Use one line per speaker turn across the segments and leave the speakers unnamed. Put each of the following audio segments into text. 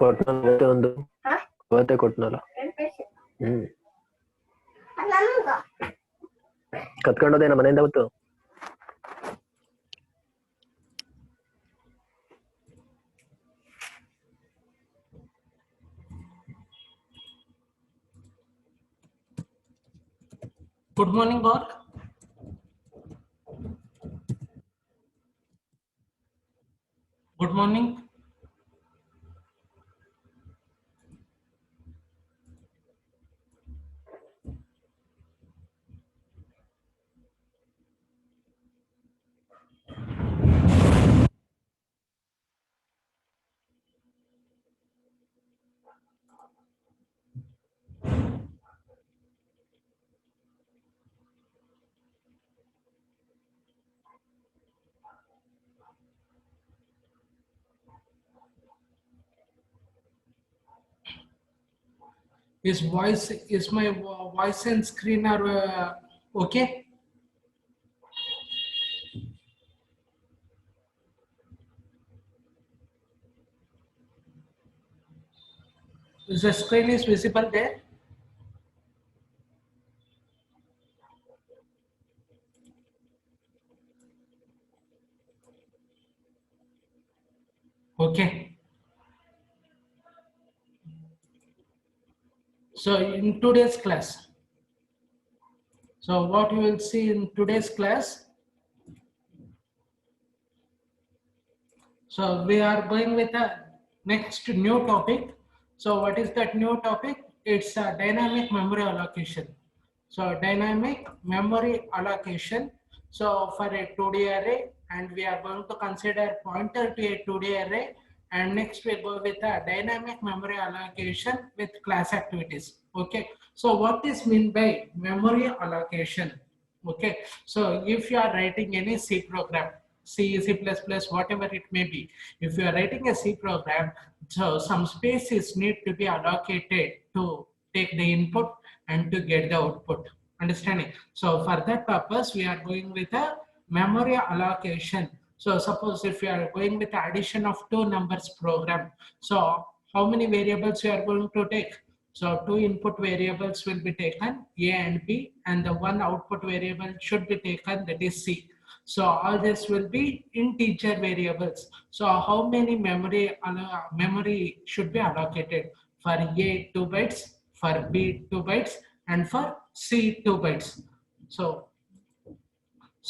ಕೊಟ್ಟ ಒಂದು ಅವತ್ತೇ ಕೊಟ್ನಲ್ಲ. ಕತ್ಕೊಂಡೋದೆ ನಮ್ಮ ಮನೆಯಿಂದ ಅವತ್ತು.
Good morning all. Good morning. Is my voice and screen are okay? Is the screen is visible there? Okay. So in today's class, so what you will see in today's class, so we are going with a next new topic. So what is that new topic? It's a dynamic memory allocation. So dynamic memory allocation. So for a 2D array, and we are going to consider pointer to a 2D array, and next we go with a dynamic memory allocation with class activities. Okay, so what is mean by memory allocation? Okay, so if you are writing any C program, C, C++, whatever it may be, if you are writing a C program, so some space is need to be allocated to take the input and to get the output. Understanding? So for that purpose, we are going with a memory allocation. So suppose if you are going with the addition of two numbers program, so how many variables you are going to take? So two input variables will be taken, A and B, and the one output variable should be taken, that is C. So all this will be integer variables. So how many memory should be allocated? For A 2 bytes, for B 2 bytes, and for C 2 bytes. So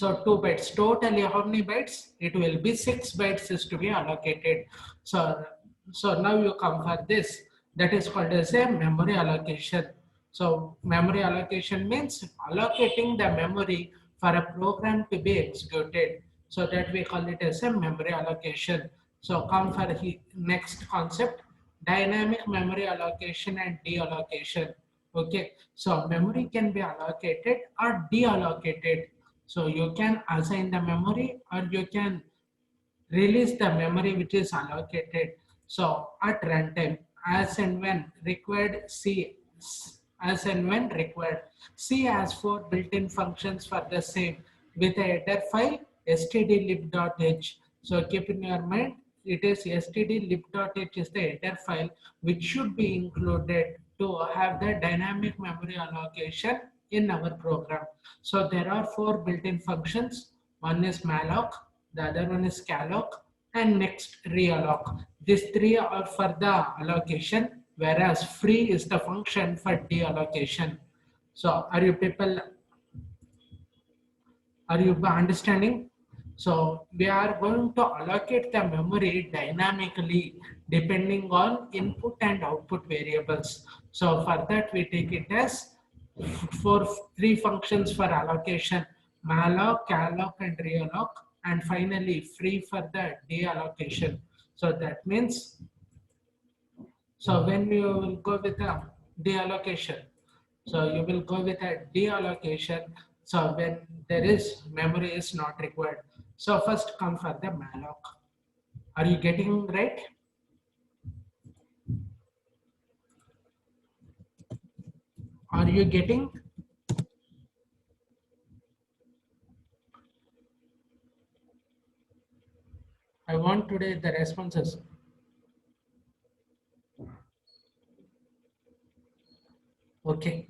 2 bytes. Totally how many bytes? It will be 6 bytes is to be allocated. So now you come for this. That is called as a memory allocation. So memory allocation means allocating the memory for a program to be executed. So that we call it as a memory allocation. So come for the next concept, dynamic memory allocation and deallocation. Okay, so memory can be allocated or deallocated. So you can assign the memory or you can release the memory which is allocated. So at runtime, as and when required, as and when required. C has 4 built-in functions for the same with a header file stdlib.h. So keep in your mind, it is stdlib.h is the header file which should be included to have the dynamic memory allocation in our program. So there are 4 built-in functions. One is malloc, the other one is calloc, and next realloc. These 3 are for the allocation, whereas free is the function for deallocation. So are you people, are you understanding? So we are going to allocate the memory dynamically depending on input and output variables. So for that we take it as for 3 functions for allocation: malloc, calloc, and realloc, and finally free for the deallocation. So that means, so when you will go with a deallocation, so you will go with a deallocation. So when there is memory is not required. So first come for the malloc. Are you getting right? Are you getting? I want today the responses. Okay,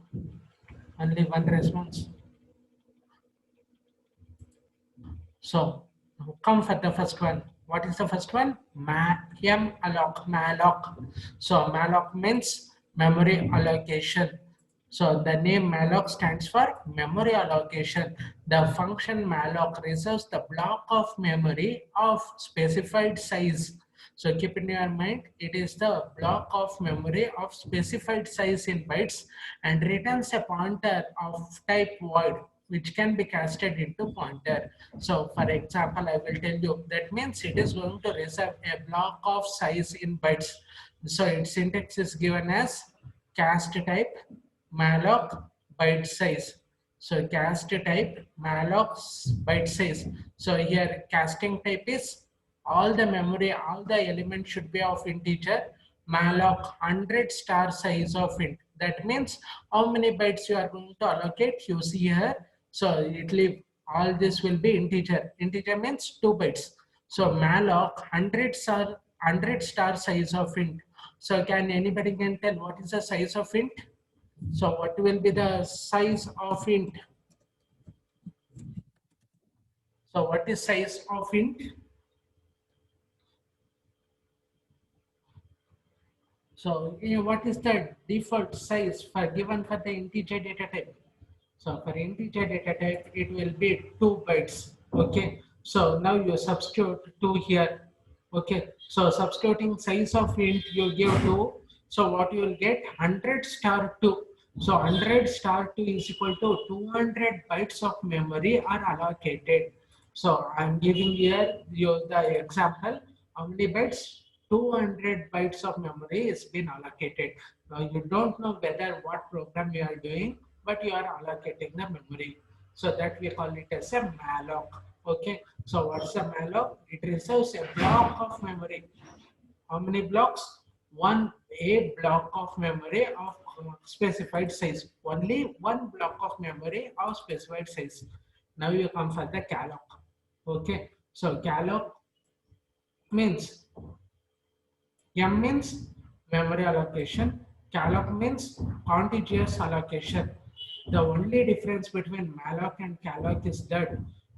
only one response. So come for the first one. What is the first one? Malloc. So malloc means memory allocation. So the name malloc stands for memory allocation. The function malloc reserves the block of memory of specified size. So keep in your mind, it is the block of memory of specified size in bytes and returns a pointer of type void, which can be casted into pointer. So for example, I will tell you that means it is going to reserve a block of size in bytes. So its syntax is given as cast type malloc byte size. So cast type malloc byte size. So here casting type is all the memory, all the elements should be of integer. Malloc 100 star size of int. That means how many bytes you are going to allocate. You see here. So it leave all this will be integer. Integer means 2 bytes. So malloc 100 star size of int. So can anybody can tell what is the size of int? So what will be the size of int? So what is size of int? So what is the default size for given for the integer data type? So for integer data type, it will be 2 bytes. Okay. So now you substitute 2 here. Okay. So substituting size of int, you give 2. So what you will get 100 star 2. So 100 star 2 is equal to 200 bytes of memory are allocated. So I'm giving here you the example. How many bytes? 200 bytes of memory is been allocated. Now you don't know whether what program you are doing, but you are allocating the memory. So that we call it as a malloc. Okay. So what's a malloc? It reserves a block of memory. How many blocks? A block of memory of specified size. Only one block of memory of specified size. Now you come for the calloc. Okay. So calloc means M means memory allocation. Calloc means contiguous allocation. The only difference between malloc and calloc is that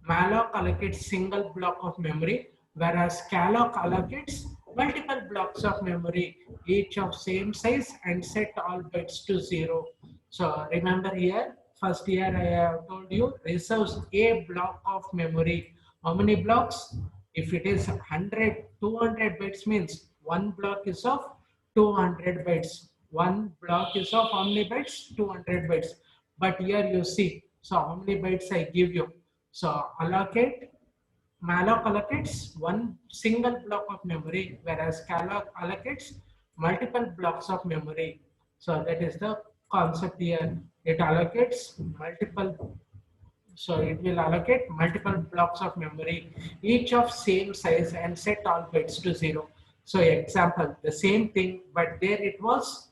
malloc allocates single block of memory, whereas calloc allocates multiple blocks of memory, each of same size, and set all bytes to 0. So remember here, first here I have told you reserves a block of memory. How many blocks? If it is 100, 200 bytes means one block is of 200 bytes. One block is of how many bytes? 200 bytes. But here you see, so how many bytes I give you? So malloc allocates one single block of memory, whereas calloc allocates multiple blocks of memory. So that is the concept here. It allocates multiple, so it will allocate multiple blocks of memory, each of same size, and set all bits to 0. So example, the same thing, but there it was.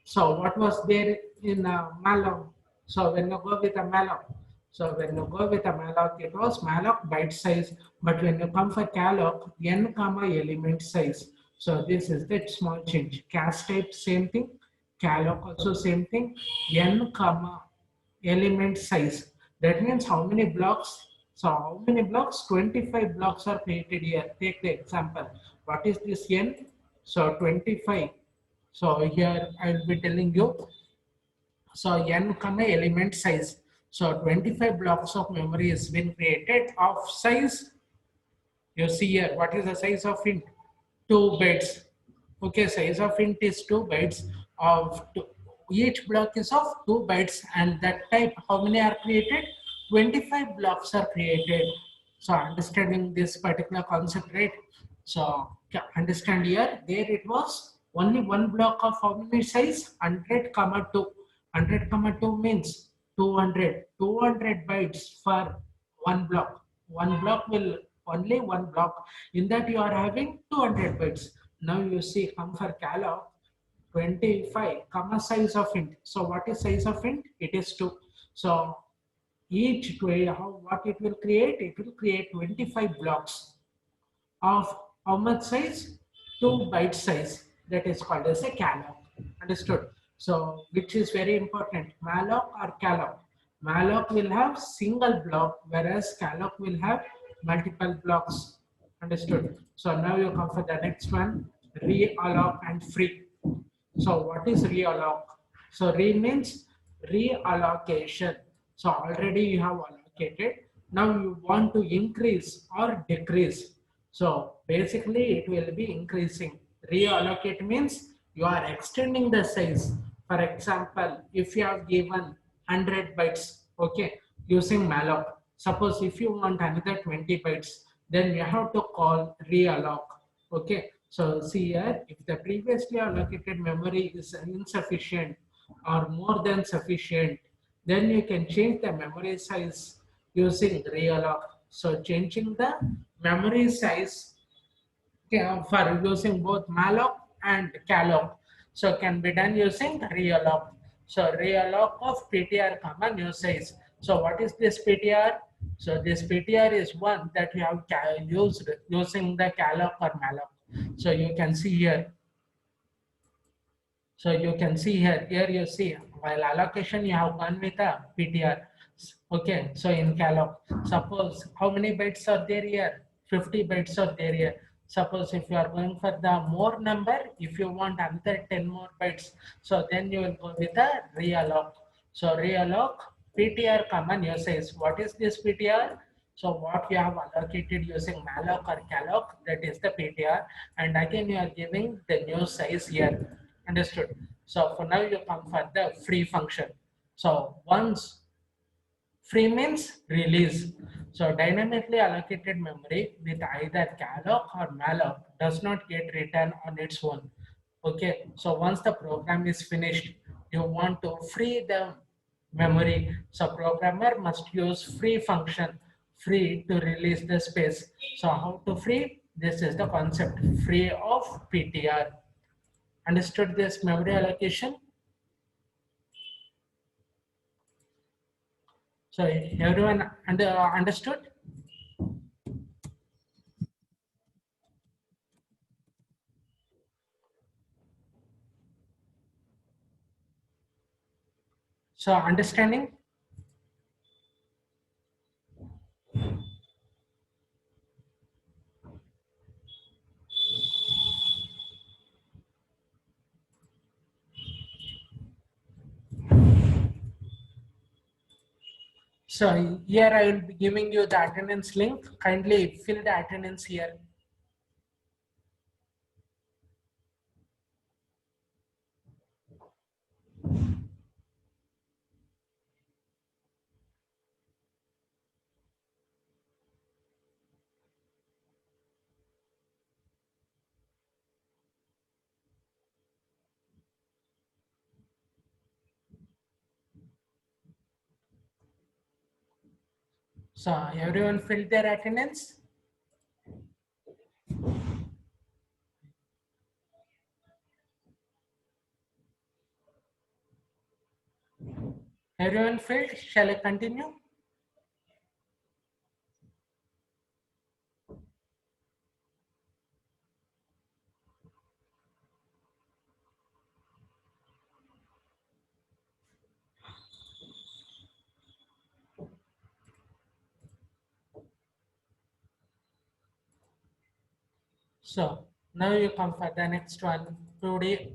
So what was there in malloc? So when you go with a malloc, it was malloc byte size. But when you come for calloc, n comma element size. So this is the small change. Cast type same thing, calloc also same thing. N comma element size. That means how many blocks? So how many blocks? 25 blocks are created here. Take the example. What is this n? So 25. So here I will be telling you. So n comma element size. So 25 blocks of memory has been created of size. You see here, what is the size of int? 2 bytes. Okay, size of int is 2 bytes. Each block is of 2 bytes, and that type, how many are created? 25 blocks are created. So understanding this particular concept, right? So understand here, there it was only one block of how many size? 100 comma 2. 100 comma 2 means 200. 200 bytes for one block. One block will only one block. In that you are having 200 bytes. Now you see, come for calloc, 25 comma size of int. So what is size of int? It is 2. So each what it will create? It will create 25 blocks of how much size? 2 byte size. That is called as a calloc. Understood? So which is very important, malloc or calloc? Malloc will have single block, whereas calloc will have multiple blocks. Understood? So now you come for the next one, realloc and free. So what is realloc? So re means reallocation. So already you have allocated. Now you want to increase or decrease. So basically it will be increasing. Reallocate means you are extending the size. For example, if you have given 100 bytes, okay, using malloc. Suppose if you want another 20 bytes, then you have to call realloc. Okay, so see here, if the previously allocated memory is insufficient or more than sufficient, then you can change the memory size using realloc. So changing the memory size for using both malloc and calloc. So can be done using realloc. So realloc of PTR comma new size. So what is this PTR? So this PTR is one that you have used using the calloc or malloc. So you can see here. So you can see here you see while allocation you have gone with a PTR. Okay, so in calloc, suppose how many bytes are there here? 50 bytes are there here. Suppose if you are going for the more number, if you want another 10 more bytes, so then you will go with the realloc. So realloc PTR common new size. What is this PTR? So what you have allocated using malloc or calloc, that is the PTR, and again you are giving the new size here. Understood? So for now you come for the free function. So once free means release. So dynamically allocated memory with either calloc or malloc does not get written on its own. Okay, so once the program is finished, you want to free the memory. So programmer must use free function, free to release the space. So how to free? This is the concept, free of PTR. Understood this memory allocation? So everyone understood? So understanding? So here I will be giving you the attendance link. Kindly fill the attendance here. So everyone filled their attendance? Everyone filled? Shall I continue? So now you come for the next one, 2D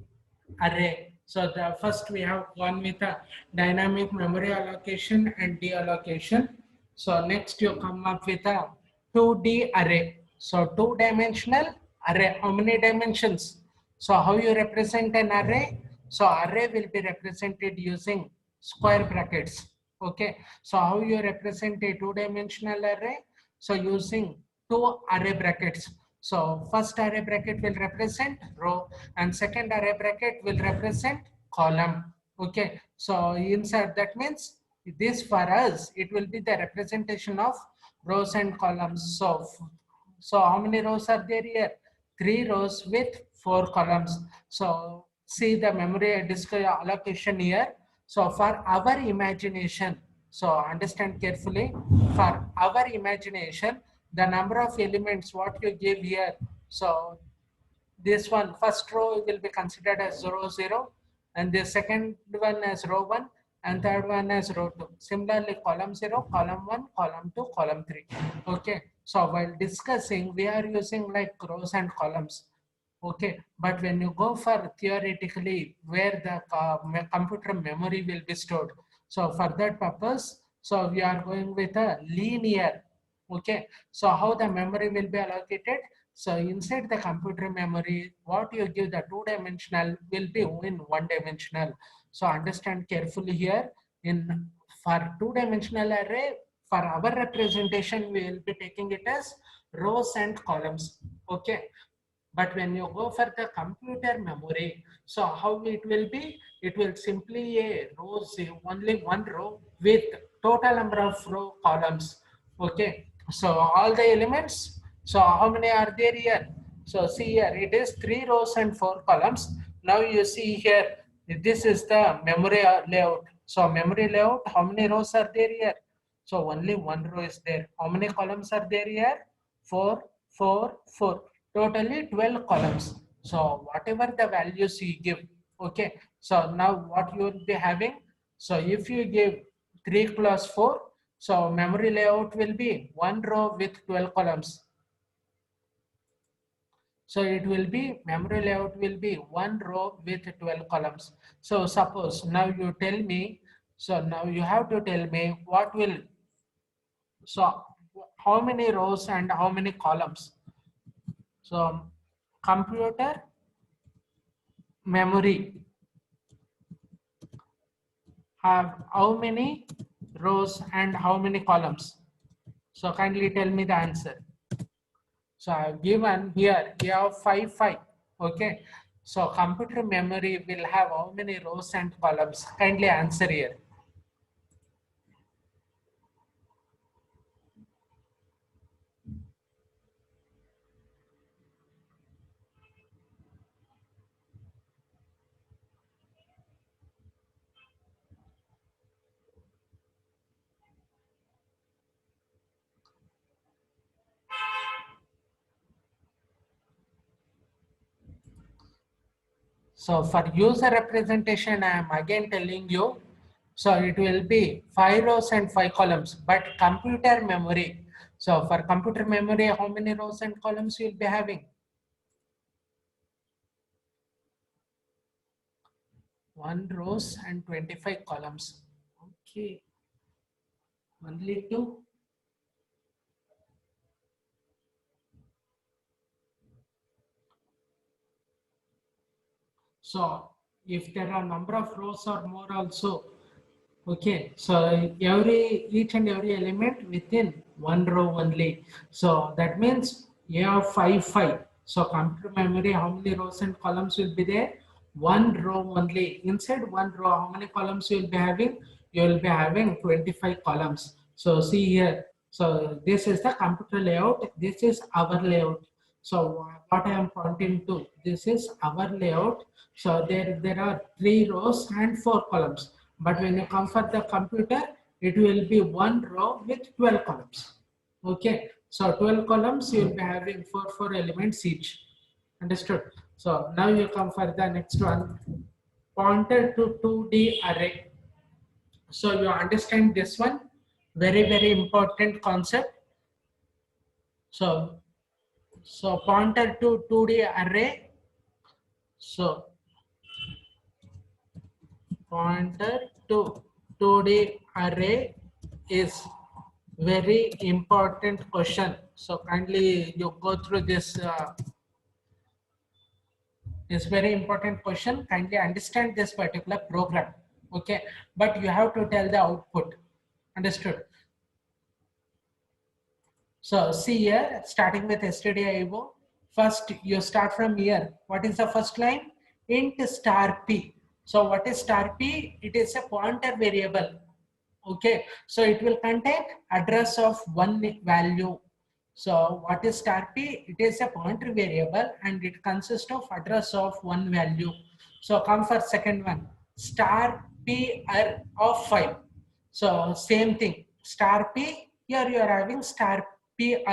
array. So the first we have one with a dynamic memory allocation and deallocation. So next you come up with a 2D array. So two-dimensional array. How many dimensions? So how you represent an array? So array will be represented using square brackets. Okay. So how you represent a two-dimensional array? So using two array brackets. So first array bracket will represent row and second array bracket will represent column. Okay. So inside that means this for us, it will be the representation of rows and columns. So how many rows are there here? 3 rows with 4 columns. So see the memory disk allocation here. So for our imagination, so understand carefully, for our imagination, the number of elements what you give here. So this one, first row will be considered as 0, 0, and the second one as row 1 and third one as row 2. Similarly, column 0, column 1, column 2, column 3. Okay, so while discussing, we are using like rows and columns. Okay, but when you go for theoretically where the computer memory will be stored, so for that purpose, so we are going with a linear. Okay, so how the memory will be allocated? So inside the computer memory, what you give the two-dimensional will be in one-dimensional. So understand carefully here. In for two-dimensional array, for our representation, we will be taking it as rows and columns. Okay, but when you go for the computer memory, so how it will be? It will simply a rows, only one row with total number of row columns. Okay, so all the elements. So how many are there here? So see here, it is 3 rows and 4 columns. Now you see here, this is the memory layout. So memory layout, how many rows are there here? So only one row is there. How many columns are there here? 4, 4, 4. Totally 12 columns. So whatever the values you give, okay. So now what you will be having? So if you give 3 plus 4, so memory layout will be one row with 12 columns. So it will be memory layout will be one row with 12 columns. So suppose now you tell me, so now you have to tell me what will, so how many rows and how many columns. So computer memory have how many rows and how many columns? So kindly tell me the answer. So I have given here, we have 5, 5. Okay. So computer memory will have how many rows and columns? Kindly answer here. So for user representation, I am again telling you, so it will be 5 rows and 5 columns, but computer memory. So for computer memory, how many rows and columns you will be having? 1 rows and 25 columns. Okay, only 2. So if there are number of rows or more also, okay, so each and every element within one row only. So that means you have 5, 5. So computer memory, how many rows and columns will be there? One row only. Inside one row, how many columns you will be having? You will be having 25 columns. So see here. So this is the computer layout. This is our layout. So what I am pointing to, this is our layout. So there are 3 rows and 4 columns. But when you come for the computer, it will be one row with 12 columns. Okay. So 12 columns, you will be having 4 elements each. Understood? So now you come for the next one. Pointer to 2D array. So you understand this one? Very important concept. So pointer to 2D array. So pointer to 2D array is very important question. So kindly you go through this. Is very important question. Kindly understand this particular program. Okay, but you have to tell the output. Understood? So see here, starting with stdio. First, you start from here. What is the first line? Int star p. So what is star p? It is a pointer variable. Okay, so it will contain address of one value. So what is star p? It is a pointer variable and it consists of address of one value. So come for second one, star p of 5. So same thing, star p, here you are having star p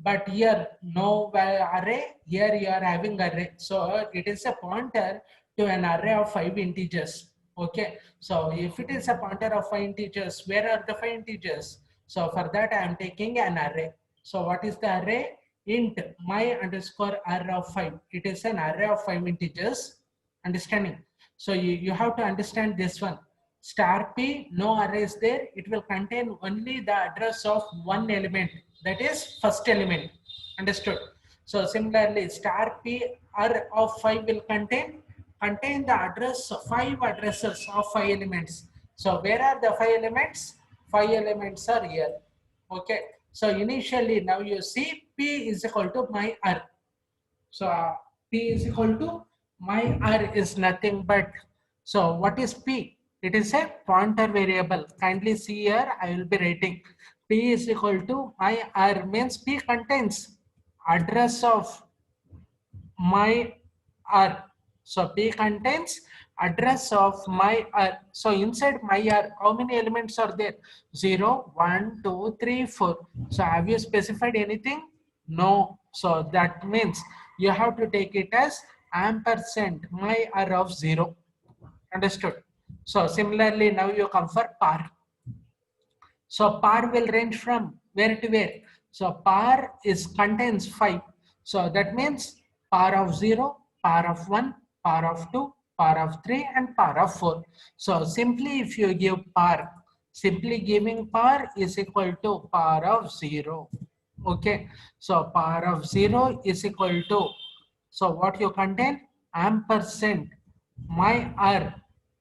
but here no array, here you are having array. So it is a pointer to an array of 5 integers. Okay, so if it is a pointer of 5 integers, where are the 5 integers? So for that I am taking an array. So what is the array? Int my underscore array of 5. It is an array of 5 integers. Understanding? So you have to understand this one. Star p, no array is there. It will contain only the address of one element, that is first element. Understood? So similarly, star p r of 5 will contain the address, 5 addresses of 5 elements. So where are the 5 elements? 5 elements are here. Okay. So initially, now you see p is equal to my r. So p is equal to my r is nothing but, so what is p? It is a pointer variable. Kindly see here, I will be writing p is equal to my r, means p contains address of my r. So p contains address of my r. So inside my r, how many elements are there? 0, 1, 2, 3, 4. So have you specified anything? No. So that means you have to take it as ampersand my r of 0. Understood? So similarly, now you come for par. So par will range from where to where? So par is contains 5. So that means par of 0, par of 1, par of 2, par of 3 and par of 4. So simply if you give par, simply giving par is equal to par of 0. Okay. So par of 0 is equal to, so what you contain? Ampersand my r.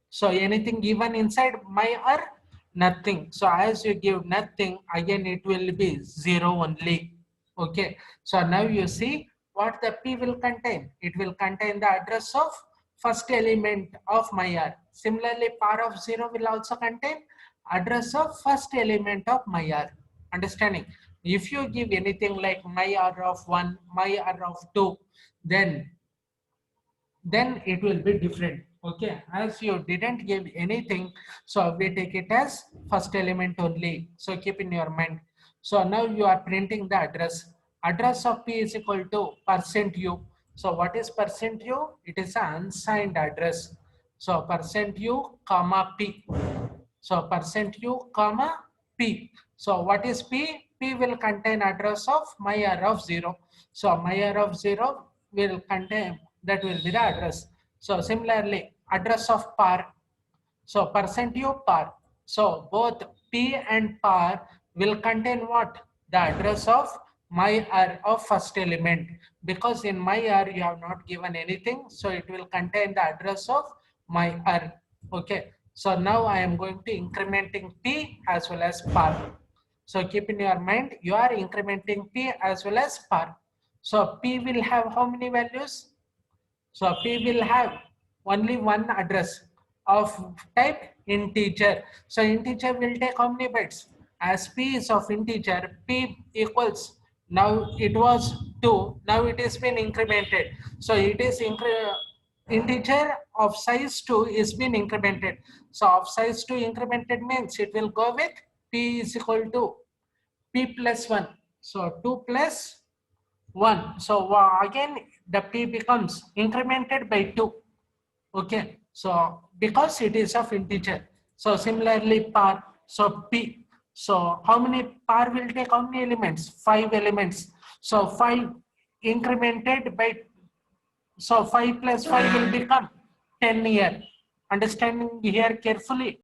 So anything given inside my r? Nothing. So as you give nothing, again it will be 0 only. Okay. So now you see what the p will contain. It will contain the address of first element of my r. Similarly, par of 0 will also contain address of first element of my r. Understanding? If you give anything like my r of 1, my r of 2, then it will be different. Okay, as you didn't give anything, so we take it as first element only. So keep in your mind. So now you are printing the address of p is equal to %u. So what is %u? It is an unsigned address. So %u comma p. So %u comma p. So what is p? P will contain address of my r of 0. So my r of 0 will contain, that will be the address. So similarly, address of par. So %u par. So both p and par will contain what? The address of my r of first element. Because in my r you have not given anything, so it will contain the address of my r. Okay. So now I am going to incrementing p as well as par. So keep in your mind, you are incrementing p as well as par. So p will have how many values? So p will have only one address of type integer. So integer will take how many bytes? As p is of integer, p equals, now it was 2, now it is been incremented. So it is integer of size 2 is been incremented. So of size 2 incremented means it will go with p is equal to p plus 1. So 2 plus 1. So again the p becomes incremented by 2. Okay. So because it is of integer. So similarly par. So p. So how many par will take how many elements? 5 elements. So 5 incremented by, so 5 plus 5 will become 10 here. Understanding here carefully.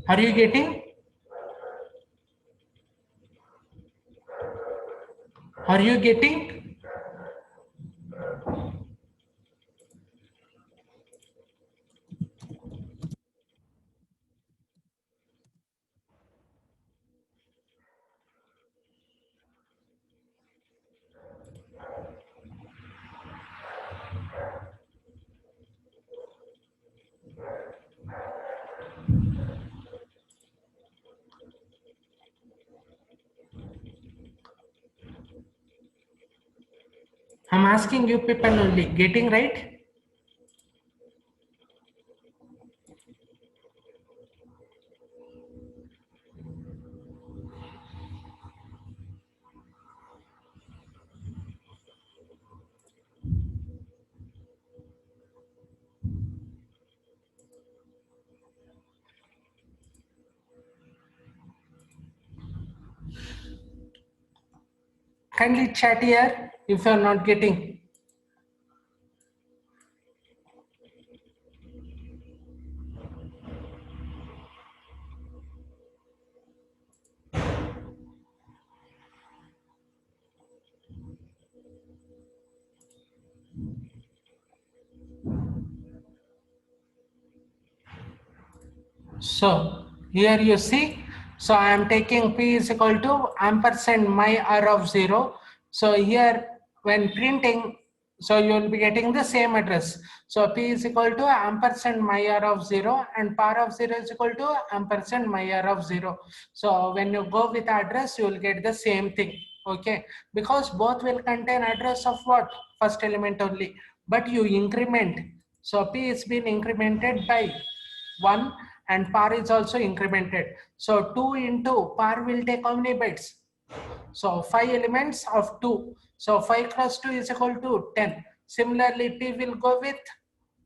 Are you getting? Are you getting? I'm asking you people only. Getting right? Kindly chat here if you are not getting. So here you see, so I am taking P is equal to ampersand my R of 0. So here when printing, so you will be getting the same address. So P is equal to ampersand my R of 0 and par of 0 is equal to ampersand my R of 0. So when you go with address, you will get the same thing. Okay, because both will contain address of what? First element only, but you increment. So P is being incremented by 1 and par is also incremented. So 2 into par will take how many bytes? So 5 elements of 2. So 5 cross 2 is equal to 10. Similarly, P will go with,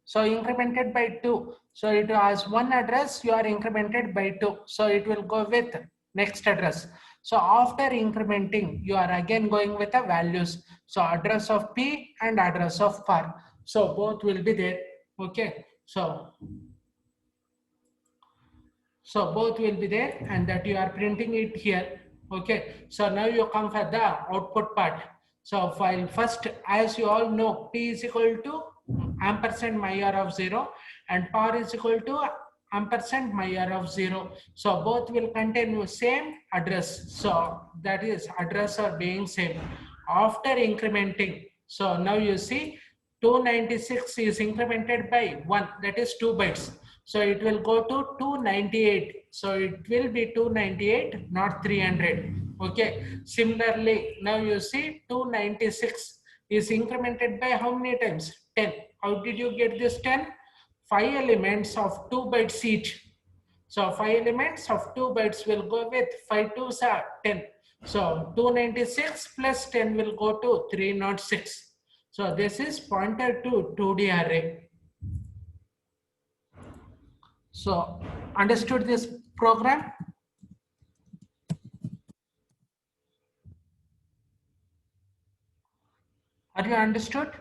so incremented by 2. So it has one address, you are incremented by 2. So it will go with next address. So after incrementing, you are again going with the values. So address of P and address of par. So both will be there. Okay. So both will be there and that you are printing it here. Okay. So now you come for the output part. So while first, as you all know, P is equal to ampersand my R of 0 and par is equal to ampersand my R of 0. So both will contain the same address. So that is address are being same. After incrementing, so now you see 296 is incremented by 1, that is 2 bytes. So it will go to 298. So it will be 298, not 300. Okay. Similarly, now you see 296 is incremented by how many times? 10. How did you get this 10? 5 elements of 2 bytes each. So 5 elements of 2 bytes will go with 5 2s are 10. So 296 plus 10 will go to 306. So this is pointer to 2D array. So understood this program? Are you understood?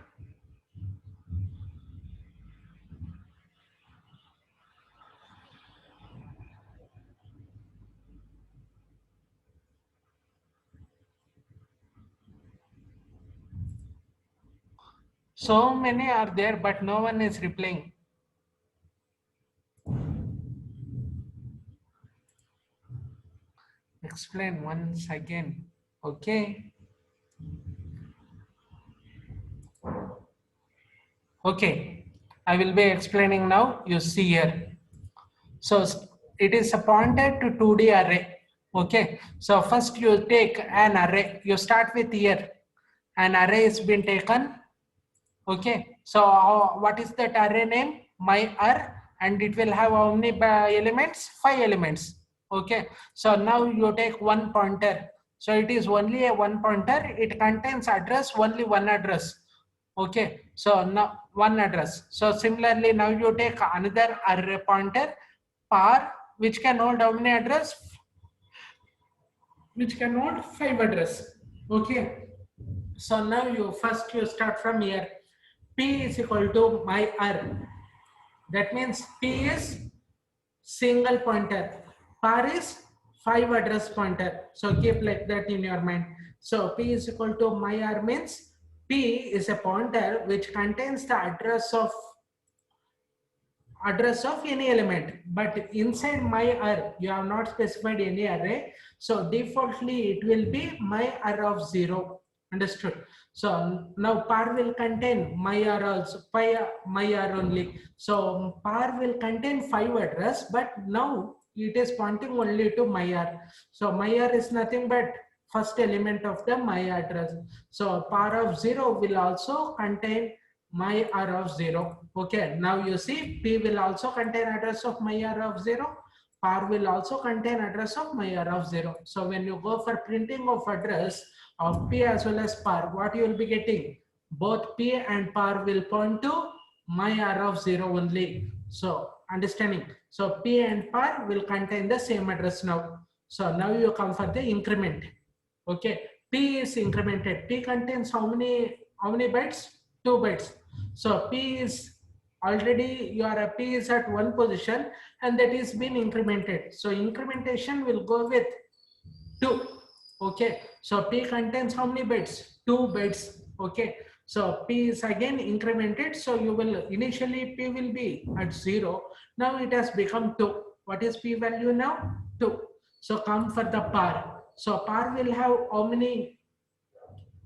So many are there, but no one is replying. Explain once again. Okay. Okay. I will be explaining now. You see here. So it is a pointer to 2D array. Okay. So first you take an array. You start with here. An array has been taken. Okay. So what is that array name? My R, and it will have how many elements? 5 elements. Okay. So now you take one pointer. So it is only a one pointer. It contains address, only one address. Okay. So now one address. So similarly, now you take another array pointer, par, which can hold how many address? Which can hold 5 address. Okay. So now you start from here. P is equal to my R. That means P is single pointer. Par is 5 address pointer. So keep like that in your mind. So P is equal to my R means P is a pointer which contains the address of any element, but inside my R you have not specified any array, so defaultly it will be my R of 0. Understood? So now par will contain my R also, my R only. So par will contain 5 address, but now it is pointing only to my R. So my R is nothing but first element of the my address. So par of 0 will also contain my R of 0. Okay, now you see P will also contain address of my R of 0. Par will also contain address of my R of 0. So when you go for printing of address of P as well as par, what you will be getting? Both P and par will point to my R of 0 only. So understanding? So P and par will contain the same address now. So now you come for the increment. Okay, P is incremented. P contains how many bytes? 2 bytes. So P is already your P is at one position and that is been incremented. So incrementation will go with 2. Okay. So P contains how many bytes? 2 bytes. Okay. So P is again incremented. So you will initially P will be at 0. Now it has become 2. What is P value now? 2. So come for the par. So par will have how many?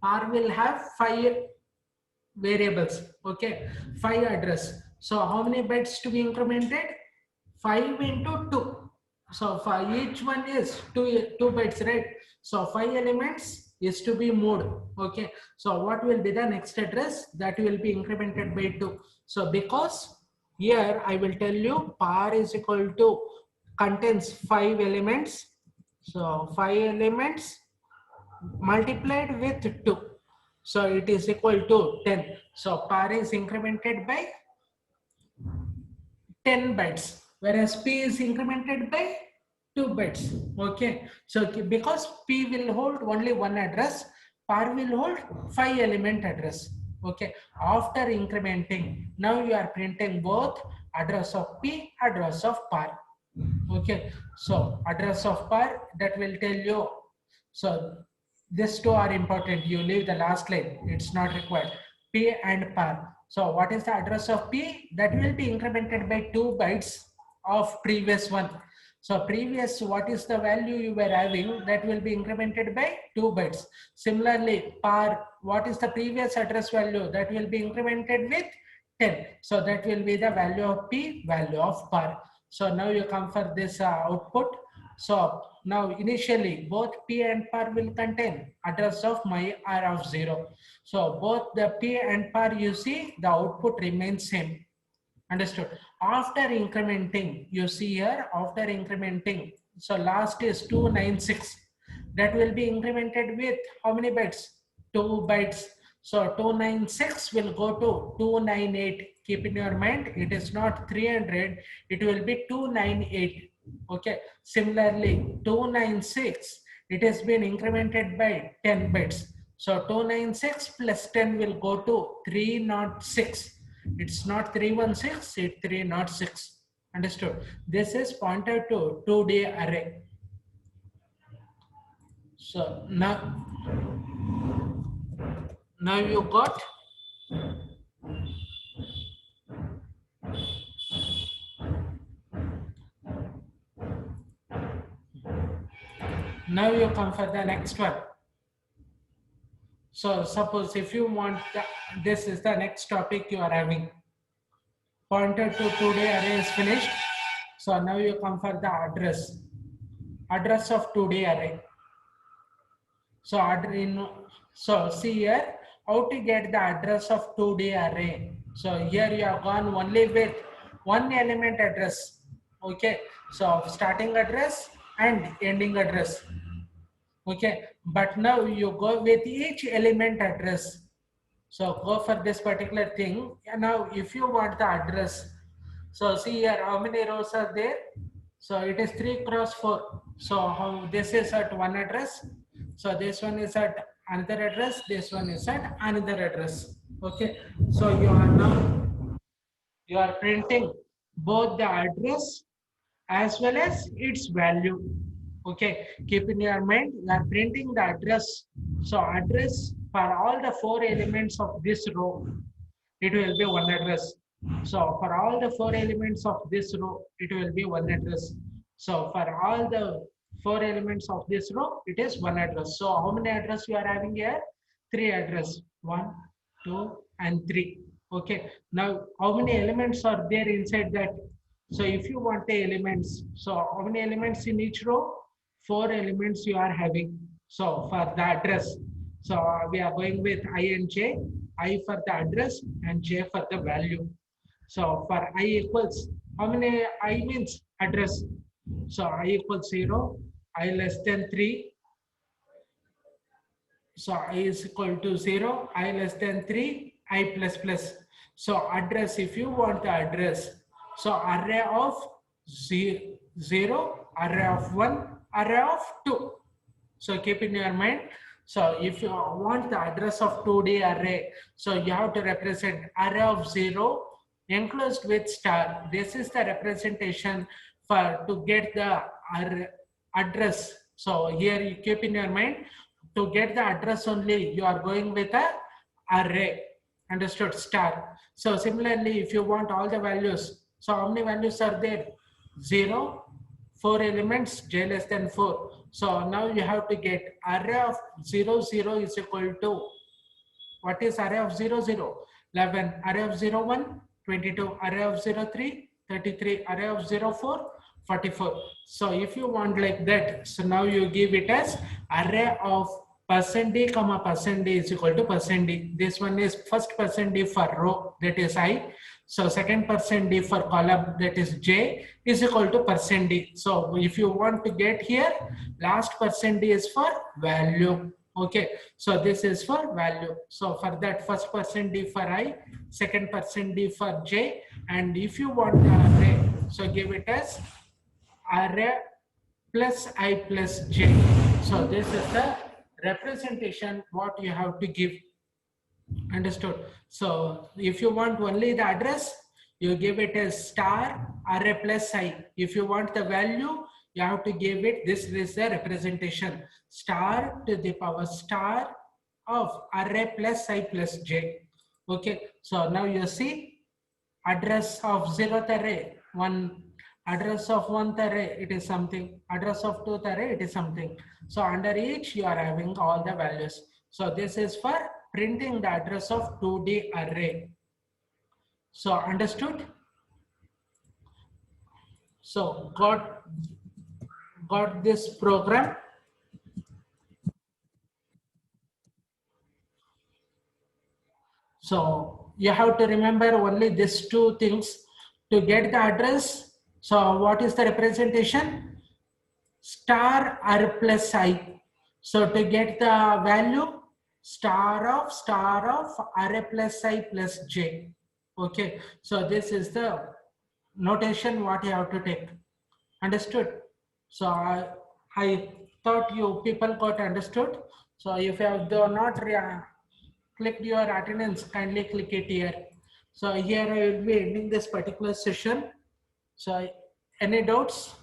Par will have 5 variables. Okay. 5 address. So how many bytes to be incremented? 5 into 2. So for each one is 2 bytes, right? So 5 elements is to be moved. Okay. So what will be the next address? That will be incremented by 2. So because here I will tell you par is equal to contains 5 elements. So 5 elements multiplied with 2. So it is equal to 10. So par is incremented by 10 bytes, whereas P is incremented by 2 bytes. Okay. So because P will hold only one address, par will hold 5 element address. Okay. After incrementing, now you are printing both address of P, address of par. Okay. So address of par, that will tell you. So these two are important. You leave the last line. It's not required. P and par. So what is the address of P? That will be incremented by 2 bytes of previous one. So previous, what is the value you were having? That will be incremented by 2 bytes. Similarly, par, what is the previous address value? That will be incremented with 10. So that will be the value of P, value of par. So now you come for this output. So now initially both P and par will contain address of my R of 0. So both the P and par, you see the output remains same. Understood? After incrementing, you see here after incrementing, so last is 296. That will be incremented with how many bytes? 2 bytes. So 296 will go to 298. Keep in your mind, it is not 300, it will be 298. Okay. Similarly, 296, it has been incremented by 10 bytes. So 296 plus 10 will go to 306. It's not 316, it's 306. Understood? This is pointed to 2D array. So now you got now you come for the next one. So suppose if you want this is the next topic you are having. Pointed to 2D array is finished. So now you come for the address of 2D array. So see here how to get the address of 2D array. So here you have gone only with one element address. Okay. So starting address and ending address. Okay. But now you go with each element address. So go for this particular thing. And now if you want the address, so see here how many rows are there. So it is 3 cross 4. So how this is at one address. So this one is at another address. This one is at another address. Okay. So you are printing both the address as well as its value. Okay. Keep in your mind, you are printing the address. So address for all the 4 elements of this row, it will be one address. So for all the 4 elements of this row, it will be one address. So for all the 4 elements of this row, it is one address. So how many address you are having here? 3 address. 1, 2, and 3. Okay. Now how many elements are there inside that? So if you want the elements, so how many elements in each row? 4 elements you are having. So for the address, so we are going with I and J. I for the address and J for the value. So for I equals, how many I means address? So I equals 0, I less than 3. So I is equal to 0, I less than 3, I plus plus. So address, if you want the address, so array of 0, array of 1, array of 2. So keep in your mind. So if you want the address of 2D array, so you have to represent array of 0 enclosed with star. This is the representation for to get the address. So here you keep in your mind, to get the address only you are going with a array. Understood? Star. So similarly, if you want all the values, so how many values are there? 0, 4 elements, j less than 4. So now you have to get array of 0, 0 is equal to, what is array of 0, 0? 11, array of 0, 1, 22, array of 0, 3, 33, array of 0, 4, 44. So if you want like that, so now you give it as array of %d comma %d is equal to %d. This one is first %d for row, that is I. So second %d for column, that is j, is equal to %d. So if you want to get here, last %d is for value. Okay, so this is for value. So for that, first %d for I, second %d for j, and if you want the array, so give it as array plus I plus j. So this is the representation what you have to give. Understood? So if you want only the address, you give it as star array plus I. If you want the value, you have to give it, this is the representation, star to the power star of array plus I plus j. Okay, so now you see address of 0th array, one address of 1th array, it is something, address of 2th array, it is something. So under each you are having all the values. So this is for printing the address of 2D array. So understood? So got this program. So you have to remember only these two things to get the address. So what is the representation? Star r plus I. So to get the value, star of r plus I plus j. Okay, so this is the notation what you have to take. Understood? So I thought you people got understood. So if you have not clicked your attendance, kindly click it here. So here I will be ending this particular session. So any doubts?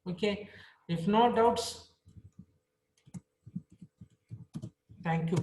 Okay, if no doubts, thank you.